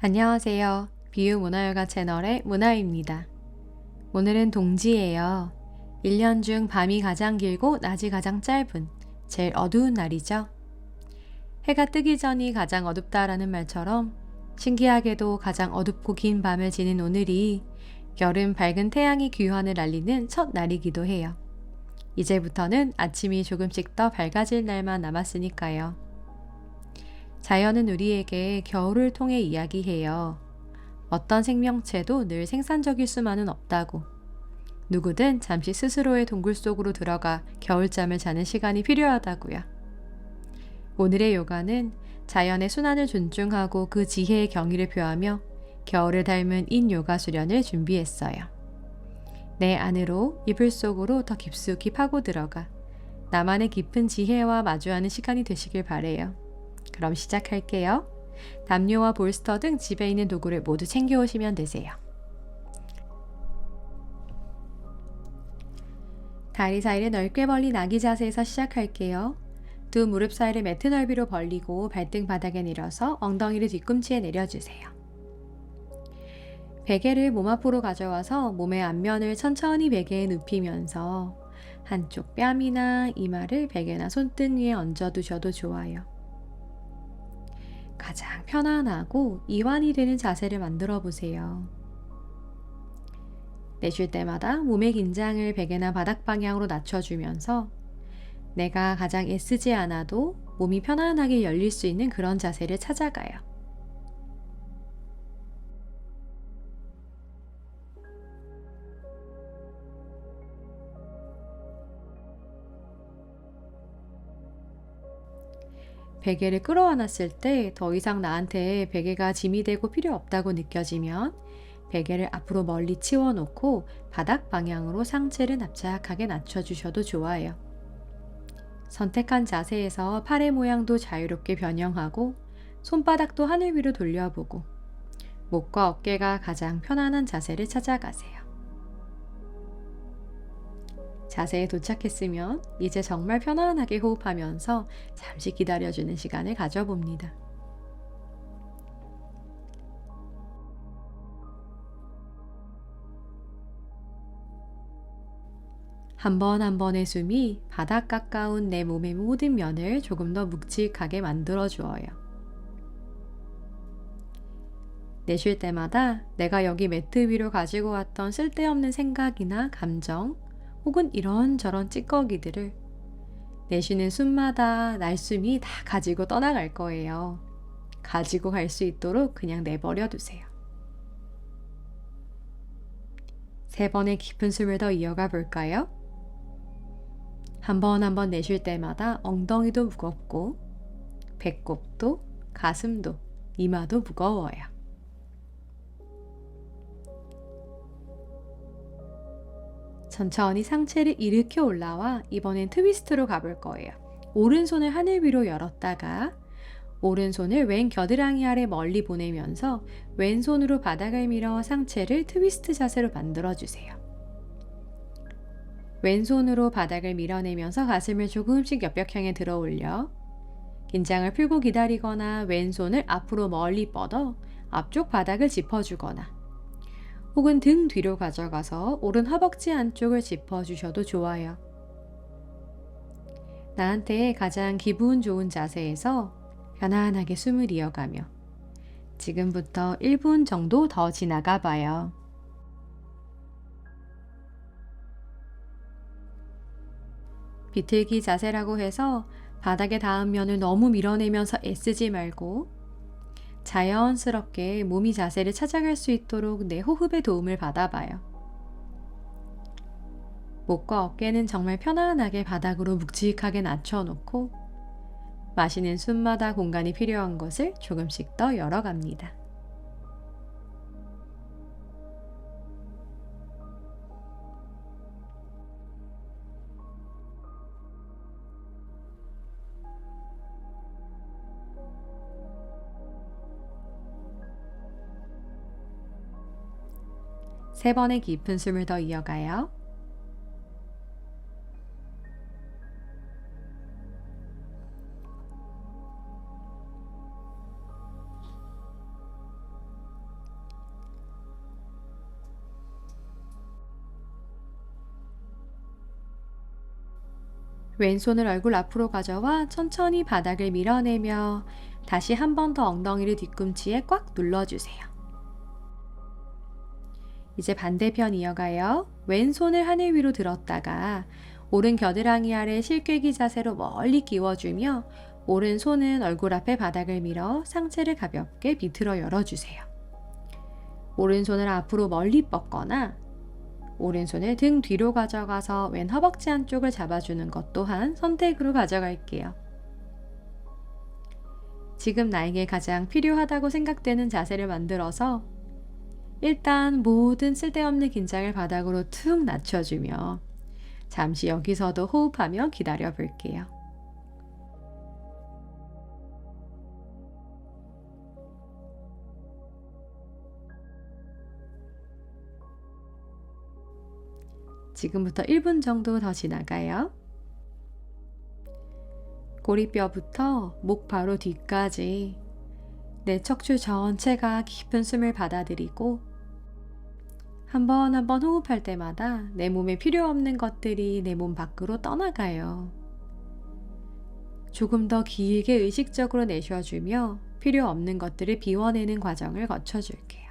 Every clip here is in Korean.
안녕하세요. 비유문화요가 채널의 문화입니다. 오늘은 동지예요. 1년 중 밤이 가장 길고 낮이 가장 짧은 제일 어두운 날이죠. 해가 뜨기 전이 가장 어둡다라는 말처럼 신기하게도 가장 어둡고 긴 밤을 지닌 오늘이 여름 밝은 태양이 귀환을 알리는 첫 날이기도 해요. 이제부터는 아침이 조금씩 더 밝아질 날만 남았으니까요. 자연은 우리에게 겨울을 통해 이야기해요. 어떤 생명체도 늘 생산적일 수만은 없다고. 누구든 잠시 스스로의 동굴 속으로 들어가 겨울잠을 자는 시간이 필요하다고요. 오늘의 요가는 자연의 순환을 존중하고 그 지혜의 경의를 표하며 겨울을 닮은 인 요가 수련을 준비했어요. 내 안으로 이불 속으로 더 깊숙이 파고 들어가 나만의 깊은 지혜와 마주하는 시간이 되시길 바래요. 그럼 시작할게요. 담요와 볼스터 등 집에 있는 도구를 모두 챙겨오시면 되세요. 다리 사이를 넓게 벌린 아기 자세에서 시작할게요. 두 무릎 사이를 매트 넓이로 벌리고 발등 바닥에 내려서 엉덩이를 뒤꿈치에 내려주세요. 베개를 몸 앞으로 가져와서 몸의 앞면을 천천히 베개에 눕히면서 한쪽 뺨이나 이마를 베개나 손등 위에 얹어두셔도 좋아요. 가장 편안하고 이완이 되는 자세를 만들어 보세요. 내쉴 때마다 몸의 긴장을 베개나 바닥 방향으로 낮춰주면서 내가 가장 애쓰지 않아도 몸이 편안하게 열릴 수 있는 그런 자세를 찾아가요. 베개를 끌어안았을 때 더 이상 나한테 베개가 짐이 되고 필요 없다고 느껴지면 베개를 앞으로 멀리 치워놓고 바닥 방향으로 상체를 납작하게 낮춰주셔도 좋아요. 선택한 자세에서 팔의 모양도 자유롭게 변형하고 손바닥도 하늘 위로 돌려보고 목과 어깨가 가장 편안한 자세를 찾아가세요. 자세에 도착했으면 이제 정말 편안하게 호흡하면서 잠시 기다려주는 시간을 가져봅니다. 한 번 한 번의 숨이 바닥 가까운 내 몸의 모든 면을 조금 더 묵직하게 만들어 주어요. 내쉴 때마다 내가 여기 매트 위로 가지고 왔던 쓸데없는 생각이나 감정 혹은 이런저런 찌꺼기들을 내쉬는 숨마다 날숨이 다 가지고 떠나갈 거예요. 가지고 갈 수 있도록 그냥 내버려 두세요. 3번의 깊은 숨을 더 이어가 볼까요? 한 번 한 번 내쉴 때마다 엉덩이도 무겁고 배꼽도 가슴도 이마도 무거워요. 천천히 상체를 일으켜 올라와 이번엔 트위스트로 가볼 거예요. 오른손을 하늘 위로 열었다가 오른손을 왼 겨드랑이 아래 멀리 보내면서 왼손으로 바닥을 밀어 상체를 트위스트 자세로 만들어주세요. 왼손으로 바닥을 밀어내면서 가슴을 조금씩 옆벽향에 들어 올려 긴장을 풀고 기다리거나 왼손을 앞으로 멀리 뻗어 앞쪽 바닥을 짚어주거나 혹은 등 뒤로 가져가서 오른 허벅지 안쪽을 짚어주셔도 좋아요. 나한테 가장 기분 좋은 자세에서 편안하게 숨을 이어가며 지금부터 1분 정도 더 지나가 봐요. 비틀기 자세라고 해서 바닥에 닿은 면을 너무 밀어내면서 애쓰지 말고 자연스럽게 몸이 자세를 찾아갈 수 있도록 내 호흡의 도움을 받아봐요. 목과 어깨는 정말 편안하게 바닥으로 묵직하게 낮춰놓고 마시는 숨마다 공간이 필요한 것을 조금씩 더 열어갑니다. 세 번의 깊은 숨을 더 이어가요. 왼손을 얼굴 앞으로 가져와 천천히 바닥을 밀어내며 다시 한 번 더 엉덩이를 뒤꿈치에 꽉 눌러주세요. 이제 반대편 이어가요. 왼손을 하늘 위로 들었다가 오른 겨드랑이 아래 실귀기 자세로 멀리 끼워주며 오른손은 얼굴 앞에 바닥을 밀어 상체를 가볍게 비틀어 열어주세요. 오른손을 앞으로 멀리 뻗거나 오른손을 등 뒤로 가져가서 왼 허벅지 한쪽을 잡아주는 것 또한 선택으로 가져갈게요. 지금 나에게 가장 필요하다고 생각되는 자세를 만들어서 일단 모든 쓸데없는 긴장을 바닥으로 툭 낮춰주며 잠시 여기서도 호흡하며 기다려 볼게요. 지금부터 1분 정도 더 지나가요. 꼬리뼈부터 목 바로 뒤까지 내 척추 전체가 깊은 숨을 받아들이고 한 번 한 번 호흡할 때마다 내 몸에 필요 없는 것들이 내 몸 밖으로 떠나가요. 조금 더 길게 의식적으로 내쉬어주며 필요 없는 것들을 비워내는 과정을 거쳐줄게요.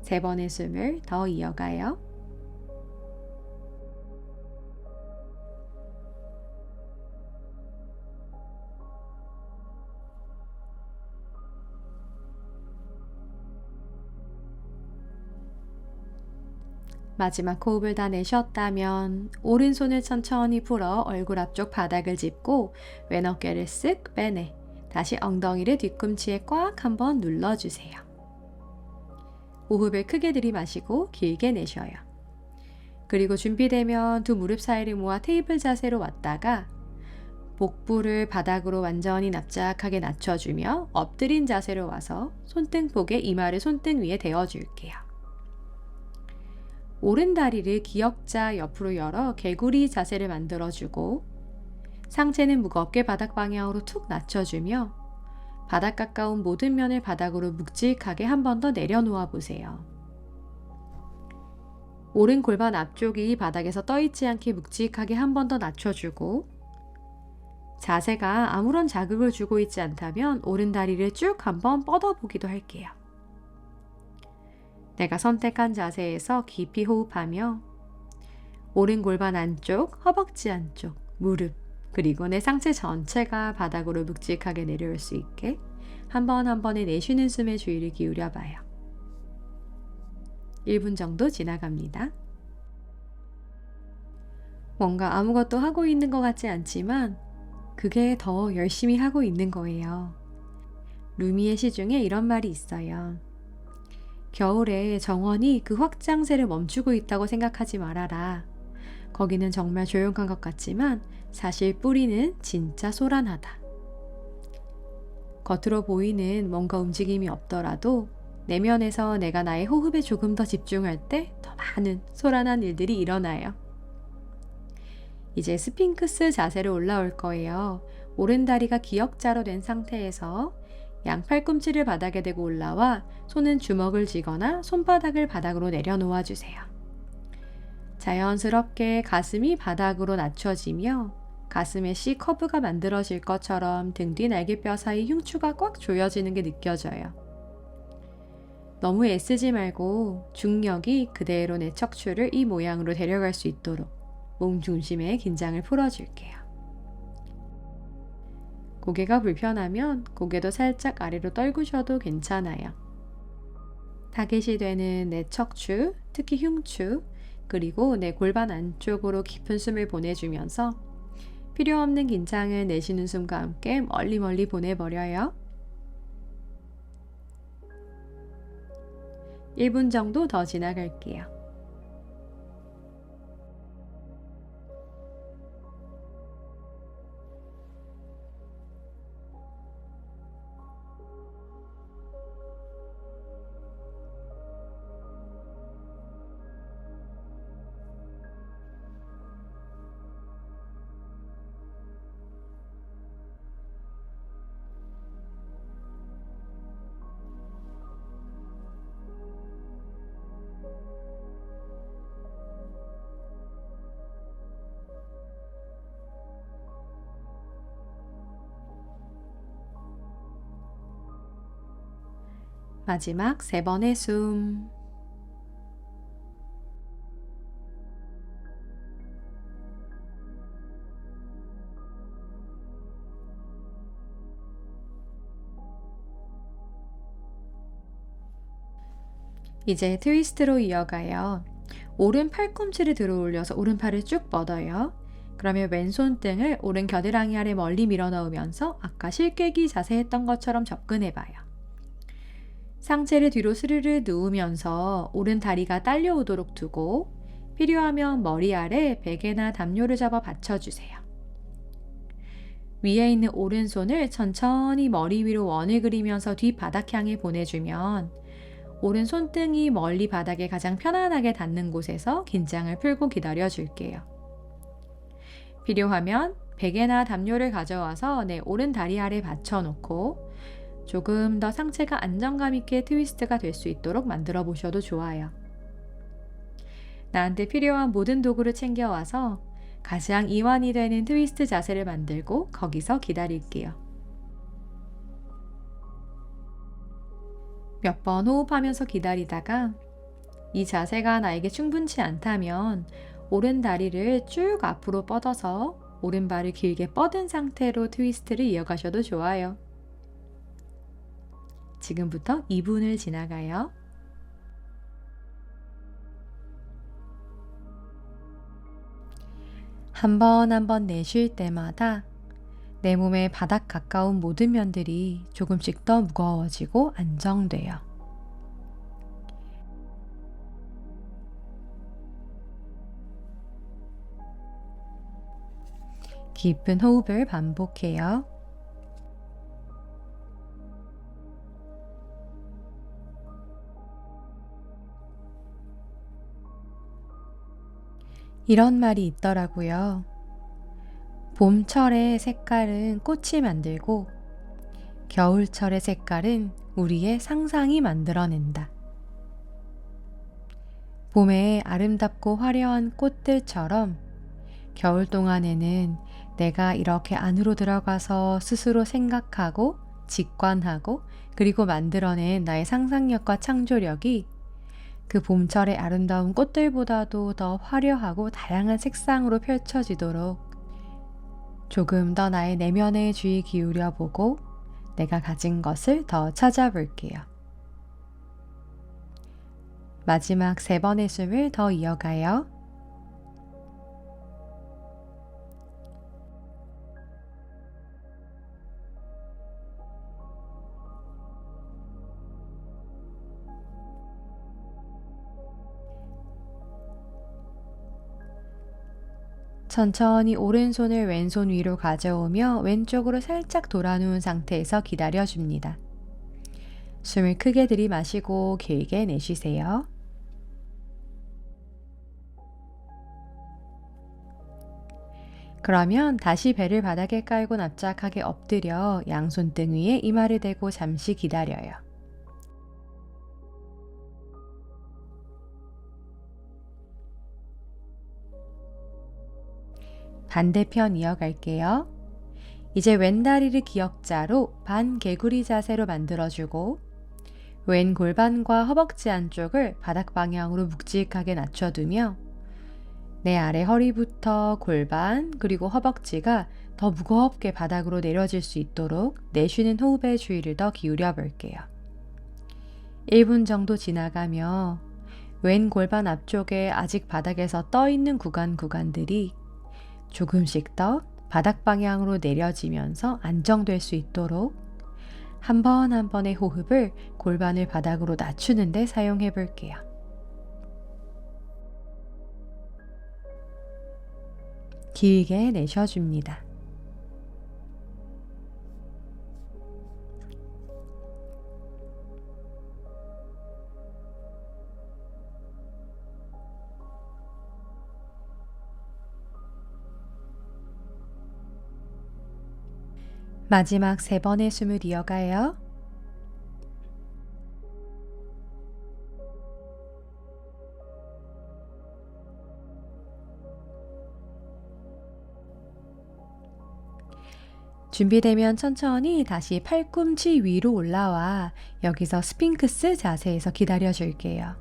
세 번의 숨을 더 이어가요. 마지막 호흡을 다 내쉬었다면 오른손을 천천히 풀어 얼굴 앞쪽 바닥을 짚고 왼 어깨를 쓱 빼내 다시 엉덩이를 뒤꿈치에 꽉 한번 눌러주세요. 호흡을 크게 들이마시고 길게 내쉬어요. 그리고 준비되면 두 무릎 사이를 모아 테이블 자세로 왔다가 복부를 바닥으로 완전히 납작하게 낮춰주며 엎드린 자세로 와서 손등복에 이마를 손등 위에 대어줄게요. 오른 다리를 기역자 옆으로 열어 개구리 자세를 만들어주고 상체는 무겁게 바닥 방향으로 툭 낮춰주며 바닥 가까운 모든 면을 바닥으로 묵직하게 한 번 더 내려놓아 보세요. 오른 골반 앞쪽이 바닥에서 떠있지 않게 묵직하게 한 번 더 낮춰주고 자세가 아무런 자극을 주고 있지 않다면 오른 다리를 쭉 한번 뻗어보기도 할게요. 내가 선택한 자세에서 깊이 호흡하며 오른 골반 안쪽, 허벅지 안쪽, 무릎, 그리고 내 상체 전체가 바닥으로 묵직하게 내려올 수 있게 한 번 한 번에 내쉬는 숨에 주의를 기울여 봐요. 1분 정도 지나갑니다. 뭔가 아무것도 하고 있는 것 같지 않지만 그게 더 열심히 하고 있는 거예요. 루미의 시 중에 이런 말이 있어요. 겨울에 정원이 그 확장세를 멈추고 있다고 생각하지 말아라. 거기는 정말 조용한 것 같지만 사실 뿌리는 진짜 소란하다. 겉으로 보이는 뭔가 움직임이 없더라도 내면에서 내가 나의 호흡에 조금 더 집중할 때 더 많은 소란한 일들이 일어나요. 이제 스핑크스 자세로 올라올 거예요. 오른 다리가 기역자로 된 상태에서 양 팔꿈치를 바닥에 대고 올라와 손은 주먹을 쥐거나 손바닥을 바닥으로 내려놓아 주세요. 자연스럽게 가슴이 바닥으로 낮춰지며 가슴에 C 커브가 만들어질 것처럼 등 뒤 날개뼈 사이 흉추가 꽉 조여지는 게 느껴져요. 너무 애쓰지 말고 중력이 그대로 내 척추를 이 모양으로 데려갈 수 있도록 몸 중심의 긴장을 풀어줄게요. 고개가 불편하면 고개도 살짝 아래로 떨구셔도 괜찮아요. 타깃이 되는 내 척추, 특히 흉추, 그리고 내 골반 안쪽으로 깊은 숨을 보내주면서 필요 없는 긴장을 내쉬는 숨과 함께 멀리 보내버려요. 1분 정도 더 지나갈게요. 마지막 세 번의 숨. 이제 트위스트로 이어가요. 오른 팔꿈치를 들어 올려서 오른팔을 쭉 뻗어요. 그러면 왼손 등을 오른 겨드랑이 아래 멀리 밀어 넣으면서 아까 실깨기 자세 했던 것처럼 접근해 봐요. 상체를 뒤로 스르르 누우면서 오른 다리가 딸려오도록 두고 필요하면 머리 아래 베개나 담요를 잡아 받쳐주세요. 위에 있는 오른손을 천천히 머리 위로 원을 그리면서 뒷바닥 향해 보내주면 오른 손등이 멀리 바닥에 가장 편안하게 닿는 곳에서 긴장을 풀고 기다려 줄게요. 필요하면 베개나 담요를 가져와서 내 오른 다리 아래 받쳐놓고 조금 더 상체가 안정감 있게 트위스트가 될 수 있도록 만들어 보셔도 좋아요. 나한테 필요한 모든 도구를 챙겨와서 가장 이완이 되는 트위스트 자세를 만들고 거기서 기다릴게요. 몇 번 호흡하면서 기다리다가 이 자세가 나에게 충분치 않다면 오른 다리를 쭉 앞으로 뻗어서 오른발을 길게 뻗은 상태로 트위스트를 이어가셔도 좋아요. 지금부터 2분을 지나가요. 한 번 한 번 내쉴 때마다 내 몸의 바닥 가까운 모든 면들이 조금씩 더 무거워지고 안정돼요. 깊은 호흡을 반복해요. 이런 말이 있더라고요. 봄철의 색깔은 꽃이 만들고 겨울철의 색깔은 우리의 상상이 만들어낸다. 봄의 아름답고 화려한 꽃들처럼 겨울 동안에는 내가 이렇게 안으로 들어가서 스스로 생각하고 직관하고 그리고 만들어낸 나의 상상력과 창조력이 그 봄철의 아름다운 꽃들보다도 더 화려하고 다양한 색상으로 펼쳐지도록 조금 더 나의 내면에 주의 기울여 보고 내가 가진 것을 더 찾아볼게요. 마지막 3번의 숨을 더 이어가요. 천천히 오른손을 왼손 위로 가져오며 왼쪽으로 살짝 돌아누운 상태에서 기다려줍니다. 숨을 크게 들이마시고 길게 내쉬세요. 그러면 다시 배를 바닥에 깔고 납작하게 엎드려 양손등 위에 이마를 대고 잠시 기다려요. 반대편 이어갈게요. 이제 왼다리를 기역자로 반개구리 자세로 만들어주고 왼 골반과 허벅지 안쪽을 바닥 방향으로 묵직하게 낮춰두며 내 아래 허리부터 골반 그리고 허벅지가 더 무겁게 바닥으로 내려질 수 있도록 내쉬는 호흡에 주의를 더 기울여 볼게요. 1분 정도 지나가며 왼 골반 앞쪽에 아직 바닥에서 떠 있는 구간들이 조금씩 더 바닥 방향으로 내려지면서 안정될 수 있도록 한 번 한 번의 호흡을 골반을 바닥으로 낮추는 데 사용해 볼게요. 길게 내쉬어줍니다. 마지막 3번의 숨을 이어가요. 준비되면 천천히 다시 팔꿈치 위로 올라와 여기서 스핑크스 자세에서 기다려 줄게요.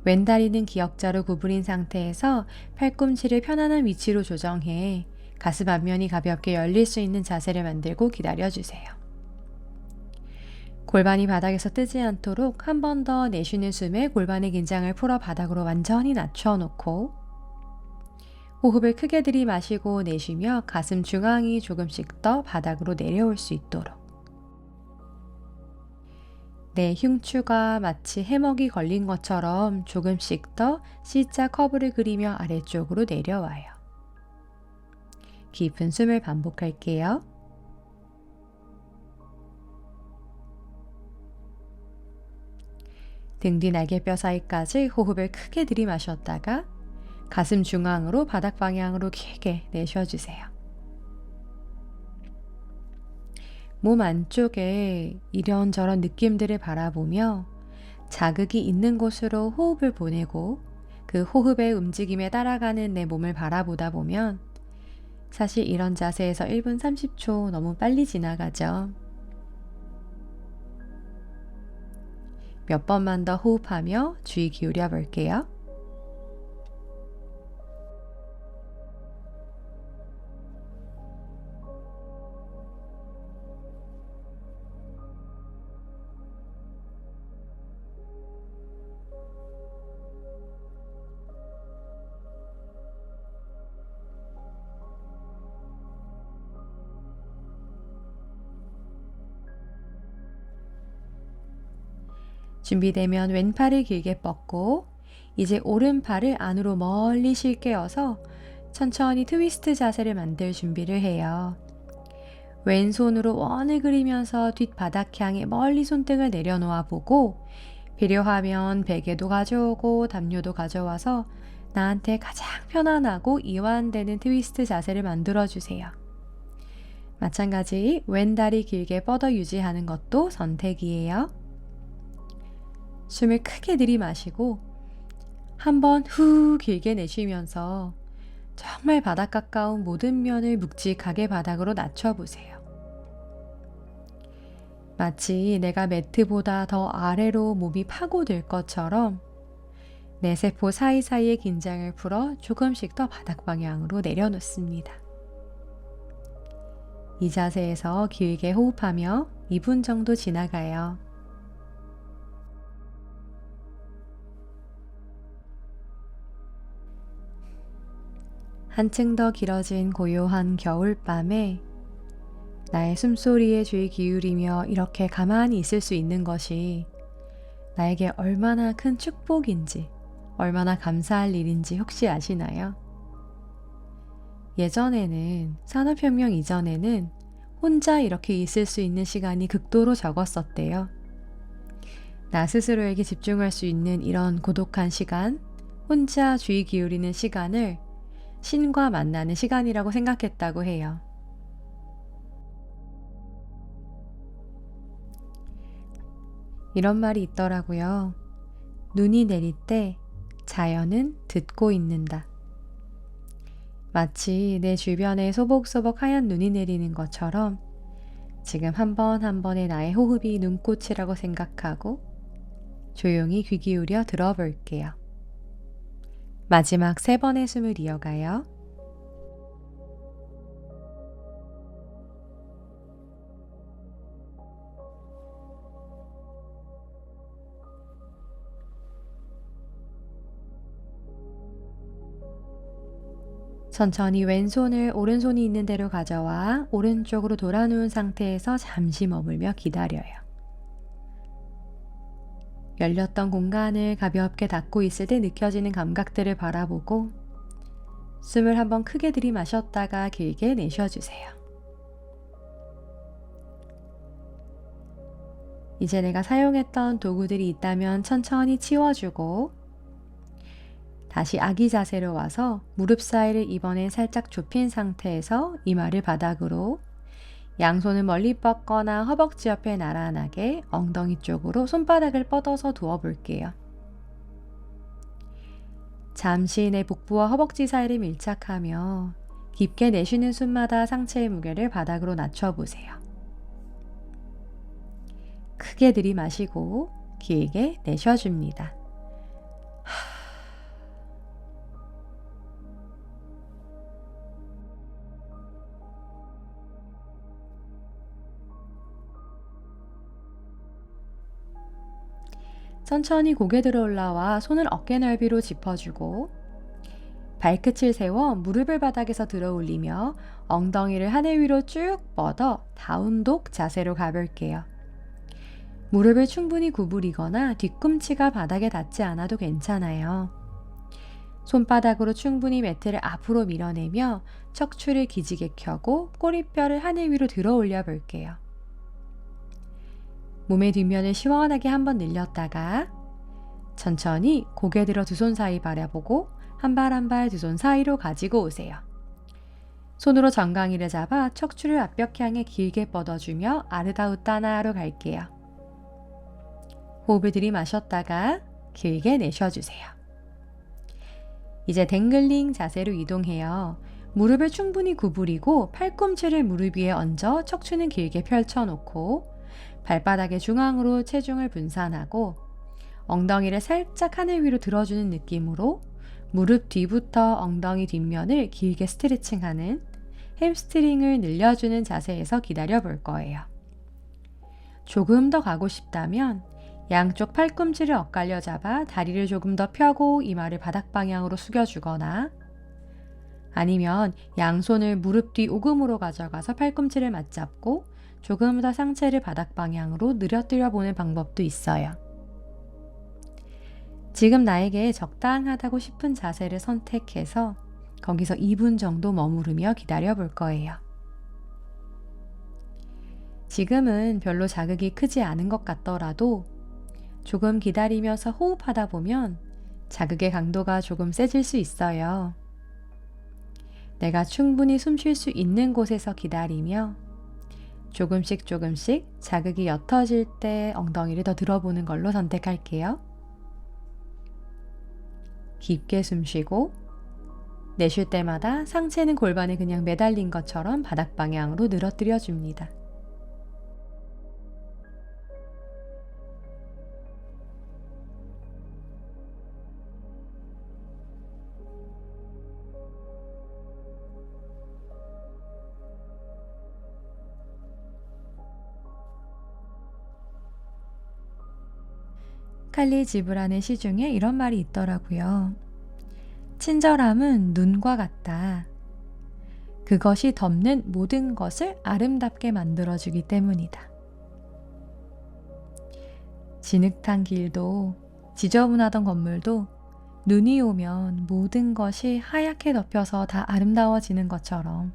왼다리는 기역자로 구부린 상태에서 팔꿈치를 편안한 위치로 조정해 가슴 앞면이 가볍게 열릴 수 있는 자세를 만들고 기다려 주세요. 골반이 바닥에서 뜨지 않도록 한 번 더 내쉬는 숨에 골반의 긴장을 풀어 바닥으로 완전히 낮춰놓고 호흡을 크게 들이마시고 내쉬며 가슴 중앙이 조금씩 더 바닥으로 내려올 수 있도록 내 흉추가 마치 해먹이 걸린 것처럼 조금씩 더 C자 커브를 그리며 아래쪽으로 내려와요. 깊은 숨을 반복할게요. 등 뒤 날개뼈 사이까지 호흡을 크게 들이마셨다가 가슴 중앙으로 바닥 방향으로 길게 내쉬어주세요. 몸 안쪽에 이런저런 느낌들을 바라보며 자극이 있는 곳으로 호흡을 보내고 그 호흡의 움직임에 따라가는 내 몸을 바라보다 보면 사실 이런 자세에서 1분 30초 너무 빨리 지나가죠. 몇 번만 더 호흡하며 주의 기울여 볼게요. 준비되면 왼팔을 길게 뻗고 이제 오른팔을 안으로 멀리 실게어서 천천히 트위스트 자세를 만들 준비를 해요. 왼손으로 원을 그리면서 뒷바닥 향해 멀리 손등을 내려놓아 보고 필요하면 베개도 가져오고 담요도 가져와서 나한테 가장 편안하고 이완되는 트위스트 자세를 만들어 주세요. 마찬가지 왼다리 길게 뻗어 유지하는 것도 선택이에요. 숨을 크게 들이마시고 한번 후 길게 내쉬면서 정말 바닥 가까운 모든 면을 묵직하게 바닥으로 낮춰보세요. 마치 내가 매트보다 더 아래로 몸이 파고들 것처럼 내 세포 사이사이의 긴장을 풀어 조금씩 더 바닥 방향으로 내려놓습니다. 이 자세에서 길게 호흡하며 2분 정도 지나가요. 한층 더 길어진 고요한 겨울밤에 나의 숨소리에 주의 기울이며 이렇게 가만히 있을 수 있는 것이 나에게 얼마나 큰 축복인지, 얼마나 감사할 일인지 혹시 아시나요? 예전에는, 산업혁명 이전에는 혼자 이렇게 있을 수 있는 시간이 극도로 적었었대요. 나 스스로에게 집중할 수 있는 이런 고독한 시간, 혼자 주의 기울이는 시간을 신과 만나는 시간이라고 생각했다고 해요. 이런 말이 있더라고요. 눈이 내릴 때 자연은 듣고 있는다. 마치 내 주변에 소복소복 하얀 눈이 내리는 것처럼 지금 한 번 한 번의 나의 호흡이 눈꽃이라고 생각하고 조용히 귀 기울여 들어볼게요. 마지막 3번의 숨을 이어가요. 천천히 왼손을 오른손이 있는 대로 가져와 오른쪽으로 돌아누운 상태에서 잠시 머물며 기다려요. 열렸던 공간을 가볍게 닫고 있을 때 느껴지는 감각들을 바라보고 숨을 한번 크게 들이마셨다가 길게 내쉬어주세요. 이제 내가 사용했던 도구들이 있다면 천천히 치워주고 다시 아기 자세로 와서 무릎 사이를 이번엔 살짝 좁힌 상태에서 이마를 바닥으로 양손을 멀리 뻗거나 허벅지 옆에 나란하게 엉덩이 쪽으로 손바닥을 뻗어서 두어 볼게요. 잠시 내 복부와 허벅지 사이를 밀착하며 깊게 내쉬는 숨마다 상체의 무게를 바닥으로 낮춰보세요. 크게 들이마시고 길게 내쉬어줍니다. 천천히 고개 들어 올라와 손을 어깨 넓이로 짚어주고 발끝을 세워 무릎을 바닥에서 들어 올리며 엉덩이를 하늘 위로 쭉 뻗어 다운독 자세로 가볼게요. 무릎을 충분히 구부리거나 뒤꿈치가 바닥에 닿지 않아도 괜찮아요. 손바닥으로 충분히 매트를 앞으로 밀어내며 척추를 기지개 켜고 꼬리뼈를 하늘 위로 들어 올려 볼게요. 몸의 뒷면을 시원하게 한번 늘렸다가 천천히 고개 들어 두 손 사이 바라보고 한 발 한 발 두 손 사이로 가지고 오세요. 손으로 정강이를 잡아 척추를 앞벽 향해 길게 뻗어주며 아르다우따나로 갈게요. 호흡을 들이마셨다가 길게 내쉬어주세요. 이제 댕글링 자세로 이동해요. 무릎을 충분히 구부리고 팔꿈치를 무릎 위에 얹어 척추는 길게 펼쳐놓고 발바닥의 중앙으로 체중을 분산하고 엉덩이를 살짝 하늘 위로 들어주는 느낌으로 무릎 뒤부터 엉덩이 뒷면을 길게 스트레칭하는 햄스트링을 늘려주는 자세에서 기다려 볼 거예요. 조금 더 가고 싶다면 양쪽 팔꿈치를 엇갈려 잡아 다리를 조금 더 펴고 이마를 바닥 방향으로 숙여주거나 아니면 양손을 무릎 뒤 오금으로 가져가서 팔꿈치를 맞잡고 조금 더 상체를 바닥 방향으로 늘어뜨려 보는 방법도 있어요. 지금 나에게 적당하다고 싶은 자세를 선택해서 거기서 2분 정도 머무르며 기다려 볼 거예요. 지금은 별로 자극이 크지 않은 것 같더라도 조금 기다리면서 호흡하다 보면 자극의 강도가 조금 세질 수 있어요. 내가 충분히 숨 쉴 수 있는 곳에서 기다리며 조금씩 자극이 옅어질 때 엉덩이를 더 들어보는 걸로 선택할게요. 깊게 숨 쉬고 내쉴 때마다 상체는 골반에 그냥 매달린 것처럼 바닥 방향으로 늘어뜨려 줍니다. 칼리 지브라는 시 중에 이런 말이 있더라고요. 친절함은 눈과 같다. 그것이 덮는 모든 것을 아름답게 만들어주기 때문이다. 진흙탕 길도 지저분하던 건물도 눈이 오면 모든 것이 하얗게 덮여서 다 아름다워지는 것처럼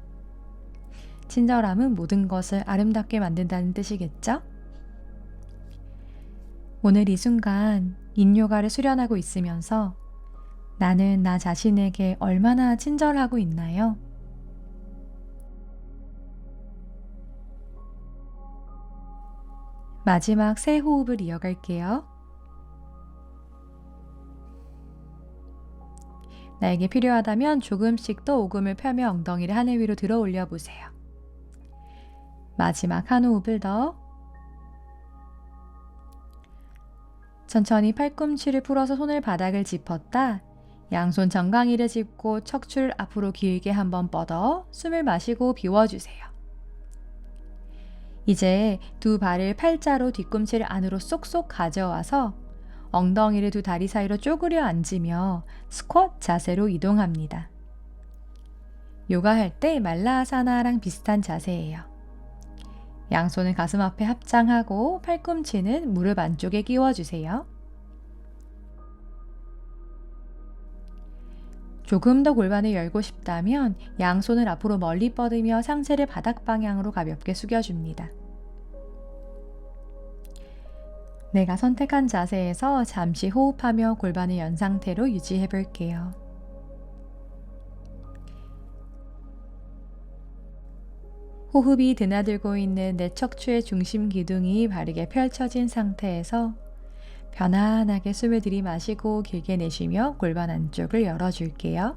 친절함은 모든 것을 아름답게 만든다는 뜻이겠죠? 오늘 이 순간 인요가를 수련하고 있으면서 나는 나 자신에게 얼마나 친절하고 있나요? 마지막 세 호흡을 이어갈게요. 나에게 필요하다면 조금씩 더 오금을 펴며 엉덩이를 하늘 위로 들어 올려 보세요. 마지막 한 호흡을 더. 천천히 팔꿈치를 풀어서 손을 바닥을 짚었다. 양손 정강이를 짚고 척추를 앞으로 길게 한번 뻗어 숨을 마시고 비워주세요. 이제 두 발을 팔자로 뒤꿈치를 안으로 쏙쏙 가져와서 엉덩이를 두 다리 사이로 쪼그려 앉으며 스쿼트 자세로 이동합니다. 요가할 때 말라아사나랑 비슷한 자세예요. 양손은 가슴 앞에 합장하고 팔꿈치는 무릎 안쪽에 끼워주세요. 조금 더 골반을 열고 싶다면 양손을 앞으로 멀리 뻗으며 상체를 바닥 방향으로 가볍게 숙여줍니다. 내가 선택한 자세에서 잠시 호흡하며 골반을 연 상태로 유지해 볼게요. 호흡이 드나들고 있는 내 척추의 중심 기둥이 바르게 펼쳐진 상태에서 편안하게 숨을 들이마시고 길게 내쉬며 골반 안쪽을 열어줄게요.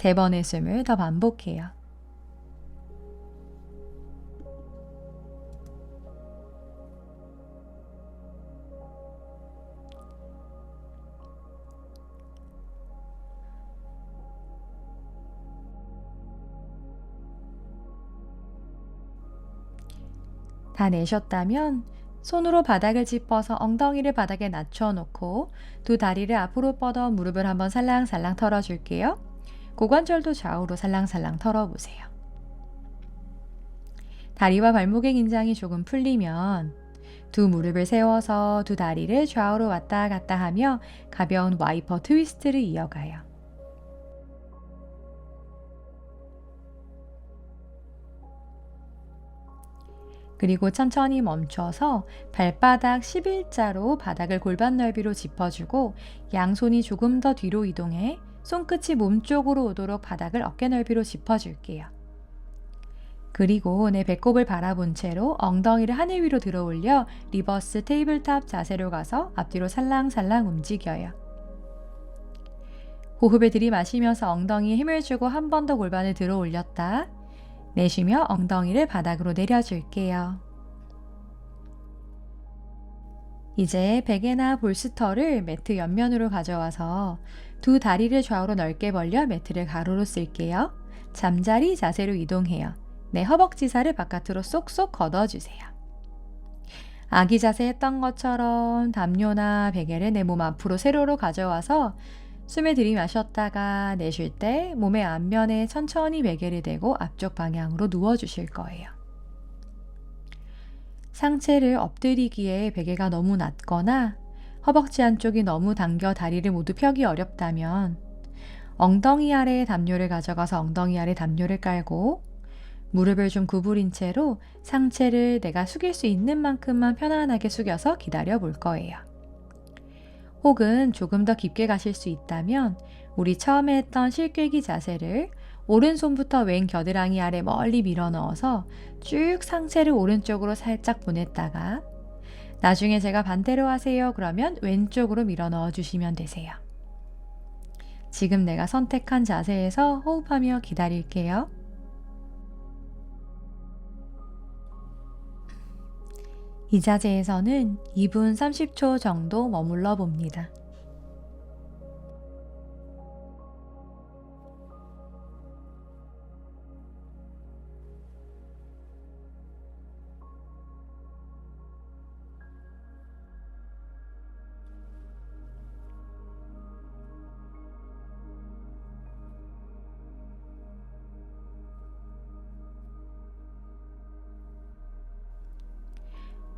3번의 숨을 더 반복해요. 다 내셨다면 손으로 바닥을 짚어서 엉덩이를 바닥에 낮춰놓고 두 다리를 앞으로 뻗어 무릎을 한번 살랑살랑 털어줄게요. 고관절도 좌우로 살랑살랑 털어보세요. 다리와 발목의 긴장이 조금 풀리면 두 무릎을 세워서 두 다리를 좌우로 왔다 갔다 하며 가벼운 와이퍼 트위스트를 이어가요. 그리고 천천히 멈춰서 발바닥 11자로 바닥을 골반 넓이로 짚어주고 양손이 조금 더 뒤로 이동해 손끝이 몸쪽으로 오도록 바닥을 어깨 넓이로 짚어줄게요. 그리고 내 배꼽을 바라본 채로 엉덩이를 하늘 위로 들어 올려 리버스 테이블탑 자세로 가서 앞뒤로 살랑살랑 움직여요. 호흡을 들이마시면서 엉덩이에 힘을 주고 한 번 더 골반을 들어 올렸다. 내쉬며 엉덩이를 바닥으로 내려줄게요. 이제 베개나 볼스터를 매트 옆면으로 가져와서 두 다리를 좌우로 넓게 벌려 매트를 가로로 쓸게요. 잠자리 자세로 이동해요. 내 허벅지살을 바깥으로 쏙쏙 걷어주세요. 아기 자세 했던 것처럼 담요나 베개를 내 몸 앞으로 세로로 가져와서 숨을 들이마셨다가 내쉴 때 몸의 앞면에 천천히 베개를 대고 앞쪽 방향으로 누워주실 거예요. 상체를 엎드리기에 베개가 너무 낮거나 허벅지 안쪽이 너무 당겨 다리를 모두 펴기 어렵다면 엉덩이 아래에 담요를 가져가서 엉덩이 아래 담요를 깔고 무릎을 좀 구부린 채로 상체를 내가 숙일 수 있는 만큼만 편안하게 숙여서 기다려 볼 거예요. 혹은 조금 더 깊게 가실 수 있다면 우리 처음에 했던 실끌기 자세를 오른손부터 왼 겨드랑이 아래 멀리 밀어 넣어서 쭉 상체를 오른쪽으로 살짝 보냈다가 나중에 제가 반대로 하세요 그러면 왼쪽으로 밀어 넣어 주시면 되세요. 지금 내가 선택한 자세에서 호흡하며 기다릴게요. 이 자세에서는 2분 30초 정도 머물러 봅니다.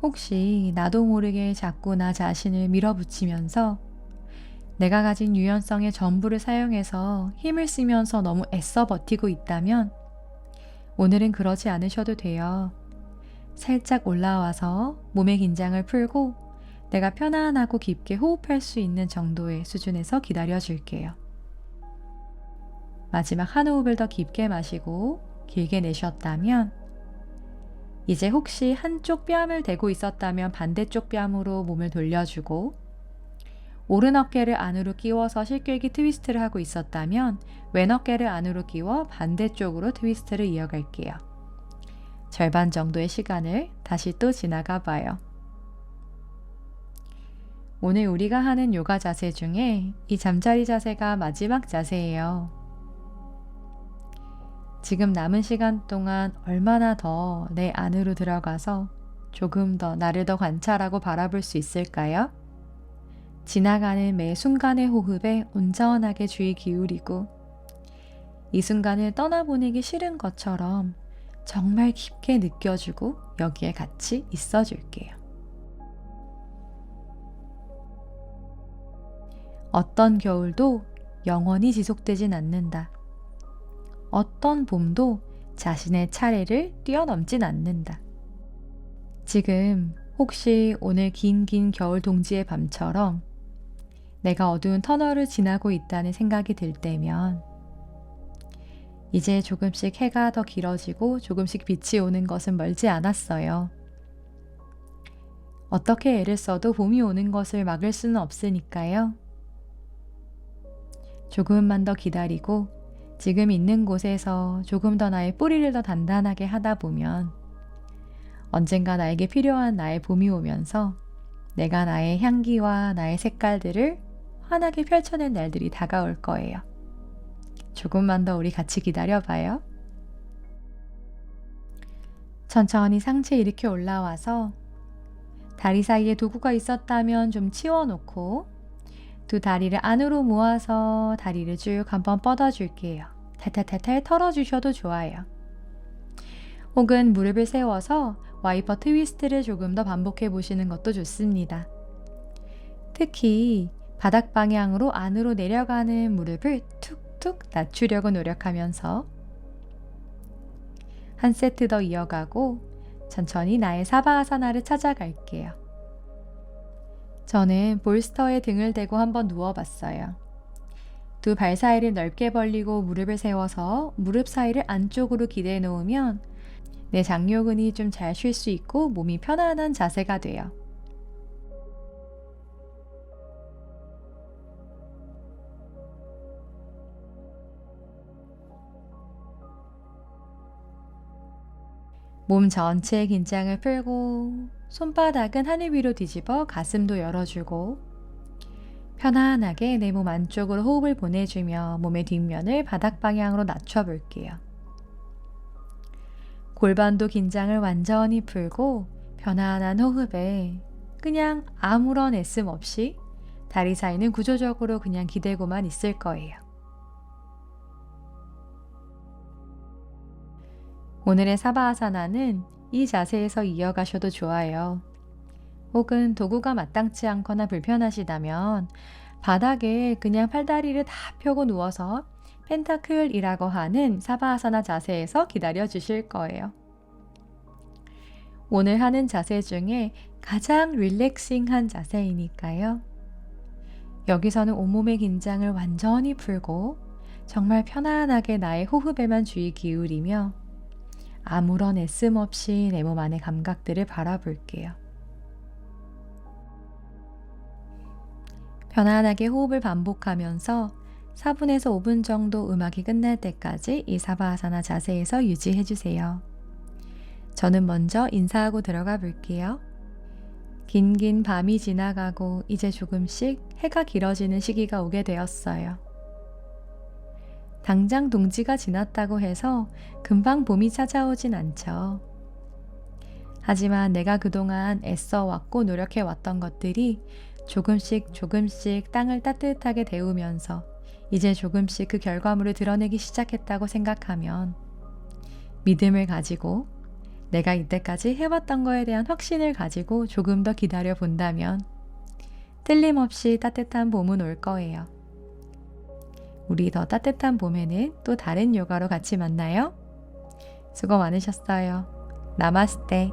혹시 나도 모르게 자꾸 나 자신을 밀어붙이면서 내가 가진 유연성의 전부를 사용해서 힘을 쓰면서 너무 애써 버티고 있다면 오늘은 그러지 않으셔도 돼요. 살짝 올라와서 몸의 긴장을 풀고 내가 편안하고 깊게 호흡할 수 있는 정도의 수준에서 기다려 줄게요. 마지막 한 호흡을 더 깊게 마시고 길게 내쉬었다면 이제 혹시 한쪽 뺨을 대고 있었다면 반대쪽 뺨으로 몸을 돌려주고 오른 어깨를 안으로 끼워서 실끌기 트위스트를 하고 있었다면 왼 어깨를 안으로 끼워 반대쪽으로 트위스트를 이어갈게요. 절반 정도의 시간을 다시 또 지나가 봐요. 오늘 우리가 하는 요가 자세 중에 이 잠자리 자세가 마지막 자세예요. 지금 남은 시간 동안 얼마나 더 내 안으로 들어가서 조금 더 나를 더 관찰하고 바라볼 수 있을까요? 지나가는 매 순간의 호흡에 온전하게 주의 기울이고 이 순간을 떠나보내기 싫은 것처럼 정말 깊게 느껴주고 여기에 같이 있어줄게요. 어떤 겨울도 영원히 지속되진 않는다. 어떤 봄도 자신의 차례를 뛰어넘진 않는다. 지금 혹시 오늘 긴 겨울 동지의 밤처럼 내가 어두운 터널을 지나고 있다는 생각이 들 때면 이제 조금씩 해가 더 길어지고 조금씩 빛이 오는 것은 멀지 않았어요. 어떻게 애를 써도 봄이 오는 것을 막을 수는 없으니까요. 조금만 더 기다리고 지금 있는 곳에서 조금 더 나의 뿌리를 더 단단하게 하다 보면 언젠가 나에게 필요한 나의 봄이 오면서 내가 나의 향기와 나의 색깔들을 환하게 펼쳐낸 날들이 다가올 거예요. 조금만 더 우리 같이 기다려봐요. 천천히 상체 이렇게 올라와서 다리 사이에 도구가 있었다면 좀 치워놓고 두 다리를 안으로 모아서 다리를 쭉 한번 뻗어줄게요. 탈탈탈탈 털어주셔도 좋아요. 혹은 무릎을 세워서 와이퍼 트위스트를 조금 더 반복해 보시는 것도 좋습니다. 특히 바닥 방향으로 안으로 내려가는 무릎을 툭툭 낮추려고 노력하면서 한 세트 더 이어가고 천천히 나의 사바아사나를 찾아갈게요. 저는 볼스터에 등을 대고 한번 누워봤어요. 두 발 사이를 넓게 벌리고 무릎을 세워서 무릎 사이를 안쪽으로 기대어 놓으면 내 장요근이 좀 잘 쉴 수 있고 몸이 편안한 자세가 돼요. 몸 전체의 긴장을 풀고 손바닥은 하늘 위로 뒤집어 가슴도 열어주고 편안하게 내 몸 안쪽으로 호흡을 보내주며 몸의 뒷면을 바닥 방향으로 낮춰볼게요. 골반도 긴장을 완전히 풀고 편안한 호흡에 그냥 아무런 애씀 없이 다리 사이는 구조적으로 그냥 기대고만 있을 거예요. 오늘의 사바아사나는 이 자세에서 이어가셔도 좋아요. 혹은 도구가 마땅치 않거나 불편하시다면 바닥에 그냥 팔다리를 다 펴고 누워서 펜타클이라고 하는 사바아사나 자세에서 기다려 주실 거예요. 오늘 하는 자세 중에 가장 릴렉싱한 자세이니까요. 여기서는 온몸의 긴장을 완전히 풀고 정말 편안하게 나의 호흡에만 주의 기울이며 아무런 애씀 없이 내 몸 안의 감각들을 바라볼게요. 편안하게 호흡을 반복하면서 4분에서 5분 정도 음악이 끝날 때까지 이 사바아사나 자세에서 유지해 주세요. 저는 먼저 인사하고 들어가 볼게요. 긴긴 밤이 지나가고 이제 조금씩 해가 길어지는 시기가 오게 되었어요. 당장 동지가 지났다고 해서 금방 봄이 찾아오진 않죠. 하지만 내가 그동안 애써왔고 노력해왔던 것들이 조금씩 조금씩 땅을 따뜻하게 데우면서 이제 조금씩 그 결과물을 드러내기 시작했다고 생각하면 믿음을 가지고 내가 이때까지 해왔던 거에 대한 확신을 가지고 조금 더 기다려 본다면 틀림없이 따뜻한 봄은 올 거예요. 우리 더 따뜻한 봄에는 또 다른 요가로 같이 만나요. 수고 많으셨어요. 나마스테.